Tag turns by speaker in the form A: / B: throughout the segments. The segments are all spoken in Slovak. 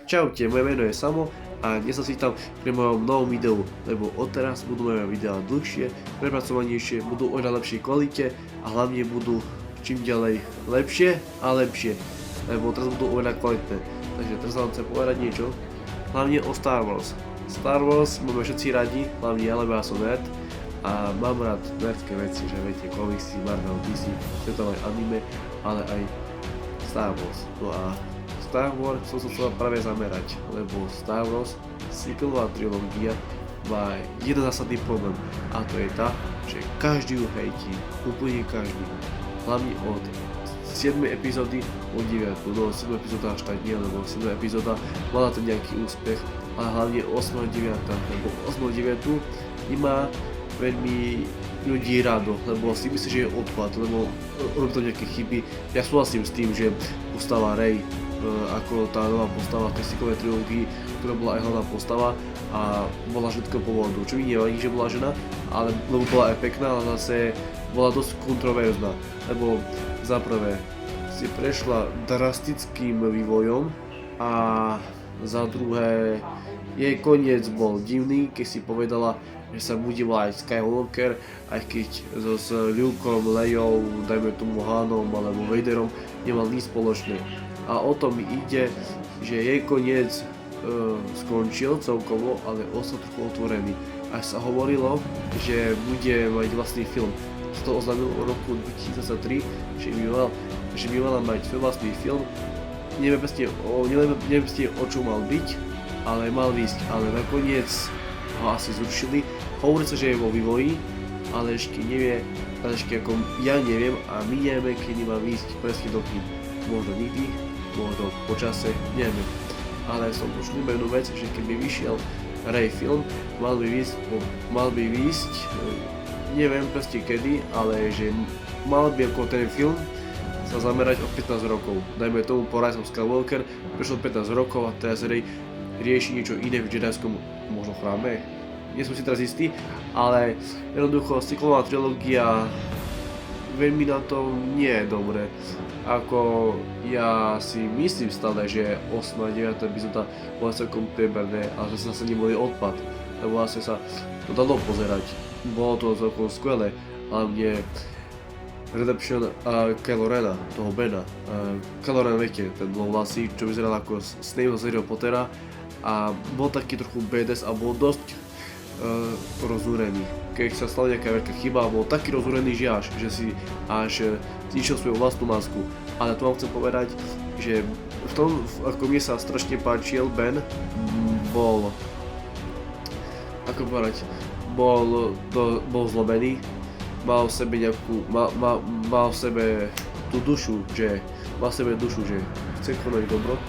A: Čaute, moje meno je Samo a dnes sa tam pri mojom novom videu, lebo odteraz budú moje videá dlhšie, prepracovanejšie, budú oveľa lepšej kvalite a hlavne budú čím ďalej lepšie a lepšie, lebo teraz budú oveľa kvalitné. Takže teraz vám chcem povedať niečo, hlavne o Star Wars. Star Wars máme všetci radi, hlavne ja, lebo ja som nerd a mám rád nerdské veci, že viete, komiksy, Marvel, DC, svetové anime, ale aj Star Wars. No a Star Wars som sa chcel práve zamerať, lebo Star Wars sequelová trilógia má jeden zásadný problém a to je tá, že každý ju hejtí, úplne každý. Hlavne od 7. epizódy po 9. No 7. epizóda až tak nie, lebo 7. epizóda mala ten nejaký úspech, ale hlavne 8. a 9. lebo 8. a 9. nemá veľmi ľudí rado, lebo si myslí, že je odpad, lebo robí to nejaké chyby. Ja súhlasím s tým, že postava Rey ako tá nová postava v tej sequelovej trilógii, ktorá bola aj hlavná postava a bola ženského pôvodu. Čo mi nevadí, že bola žena, ale lebo bola aj pekná, ale zase bola dosť kontroverzná, lebo za prvé si prešla drastickým vývojom a za druhé jej koniec bol divný, keď si povedala, že sa bude volať Skywalker, aj keď s Lukeom, Leiou, dajme tomu Hanom alebo Vaderom nemal nič spoločné. A o tom mi ide, že jej koniec skončil celkovo, ale ostal trochu otvorený. Až sa hovorilo, že bude mať vlastný film. To oznámil v roku 2023, že by mala mať svoj vlastný film. Neviem presne o čom mal byť, ale mal výsť, ale nakoniec ho asi zrušili. Hovorí sa, že je vo vývoji, ale ešte nevie, ako ja neviem a my nevieme, kedy má výsť presne do kníh. Možno nikdy, možno po čase, neviem. Ale som počul jednu vec, že keby vyšiel Rey film, mal by výsť, neviem presne kedy, ale že mal by ako ten film sa zamerať o 15 rokov. Dajme tomu po Rise of Skywalker, prešlo 15 rokov a teraz Rey rieši niečo iné v Jedajskom možno chráme. Nie som si teraz istý, ale jednoducho sequelová trilógia veľmi na tom nie je dobré. Ako ja si myslím stále, že 8. a 9. epizóda bola celkom prieberné a že sa zase neboli odpad, lebo vlastne sa to dalo pozerať. Bolo to celkom skvelé, hlavne Redemption Kylo Rena, toho Bena. Kylo Ren, viete, ten dlhovlasý, čo vyzeral ako Snape zo Harryho Pottera a bol taký trochu badass a bol dosť rozúrený. Keď sa stala nejaká veľká chyba, bol taký rozúrený, že si až zničil svoju vlastnú masku. Ale to vám chcem povedať, že v tom, ako mne sa strašne páčil Ben, bol, ako povedať, bol zlomený, mal v sebe nejakú, mal v sebe tú dušu, že chce konať dobro,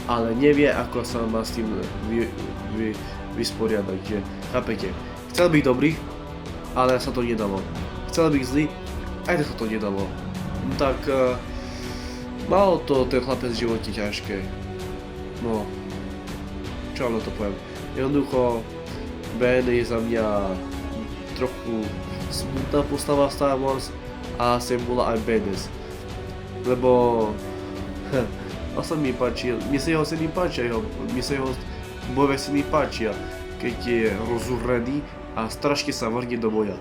A: ale nevie, ako sa má s tým vysporiadať, že chápete. Chcel byť dobrý, ale sa to nedalo. Chcel byť zlý, aj tak sa to nedalo. Tak mal to ten chlapec v živote ťažké. No, čo vám na to poviem. Jednoducho, Ben je za mňa trochu smutná postava Star Wars a sem bola aj badass. Lebo sa mi páči, mne sa jeho scény páčia, mne sa jeho bojové scény páčia, keď je rozúrený a strašne sa vrhne do boja.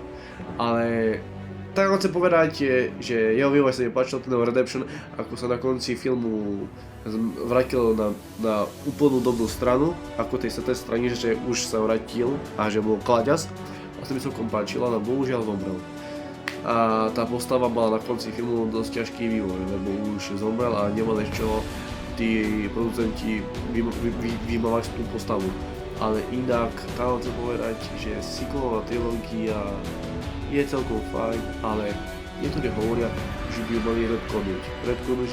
A: Ale tak chcem povedať, že jeho vývoj sa mi páčil, ten Redemption, ako sa na konci filmu vrátil na úplnú dobrú stranu, ako tej svetej strane, že už sa vrátil a že bol klaďas. A sa mi celkom páčil, ale bohužiaľ zomrel. A tá postava mala na konci filmu dosť ťažký vývoj, lebo už zomrel a nemali z čoho tí producenti vymávať tú postavu. Ale inak, tam chcem povedať, že sequelová trilógia je celkom fajn, ale niektorí hovoria, že by ju mali retconiť. Retconiť,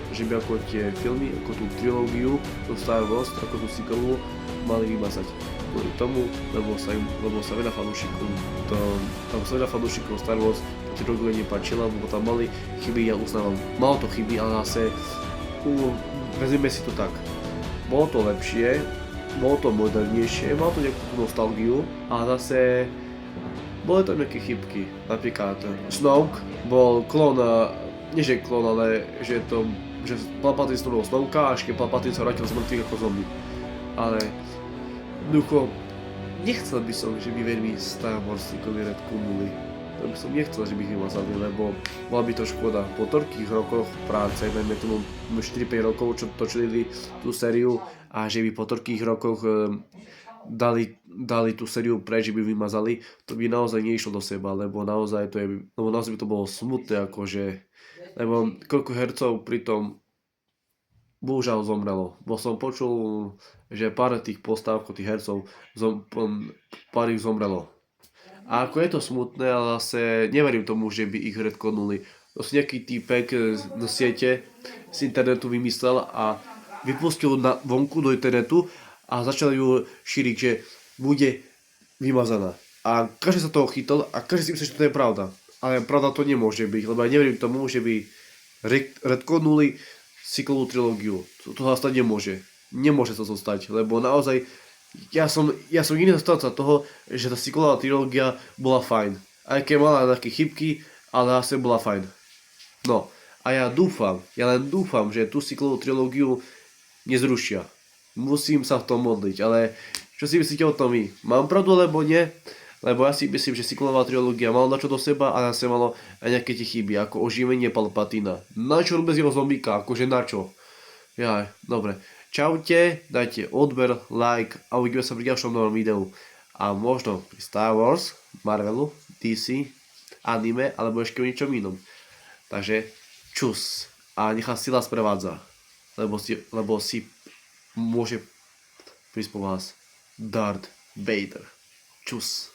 A: že by ako tie filmy, ako tú trilógiu, tú Star Wars, ako tú sequelovú, mali vymazať. Kvôli tomu, lebo sa veľa fanúšikov Star Wars tá trilógia nepáčila, lebo tam mali chyby, ja uznávam. Malo to chyby, ale zase vezmeme si to tak. Bolo to lepšie, bolo to modernejšie, malo to nejakú nostalgiu a zase boli tam nejaké chybky. Napríklad Snoke bol klon, nie že klon, ale že to že Palpatine stvoril Snowka a ešte Palpatine sa vrátil z mŕtvych ako zombie. Ale jednoducho, nechcel by som, že by veľmi Star Warsíkovi retkonuli. To by som nechcel, že by ich vymazali, lebo bola by to škoda. Po toľkých rokoch práce, najmä tomu 4-5 rokov, čo točili tú sériu a že by po toľkých rokoch dali tú sériu preč, že by vymazali, to by naozaj neišlo do seba, lebo naozaj by to bolo smutné, akože, lebo koľko hercov pritom bohužiaľ zomrelo. Bo som počul, že pár tých postav, tých hercov, pár ich zomrelo. A ako je to smutné, ale zase neverím tomu, že by ich retkonuli. To si nejaký týpek na siete z internetu vymyslel a vypustil vonku do internetu a začal ju šíriť, že bude vymazaná. A každý sa toho chytil a každý si myslí, že to je pravda. Ale pravda to nemôže byť, lebo ja neverím tomu, že by retkonuli cyklovú trilógiu. To sa stať nemôže. Nemôže sa to stať, lebo naozaj ja som iný zastanca toho, že tá cyklová trilógia bola fajn. Aj keď mala nejaké chybky, ale asi bola fajn. No, a ja len dúfam, že tú cyklovú trilógiu nezrušia. Musím sa v tom modliť, ale čo si myslíte o tom vy? Mám pravdu, alebo nie? Lebo ja si myslím, že cyklová trilógia mala načo do seba a zase malo aj nejaké tie chyby, ako oživenie Palpatina. Na čo bez jeho zombíka? Akože na čo? Jaj, dobre. Čaute, dajte odber, like a uvidíme sa pri ďalšom novom videu. A možno pri Star Wars, Marvelu, DC, anime alebo ešte o ničom inom. Takže čus a nechá sila sprevádza, lebo si môže prísť po vás Darth Vader. Čus.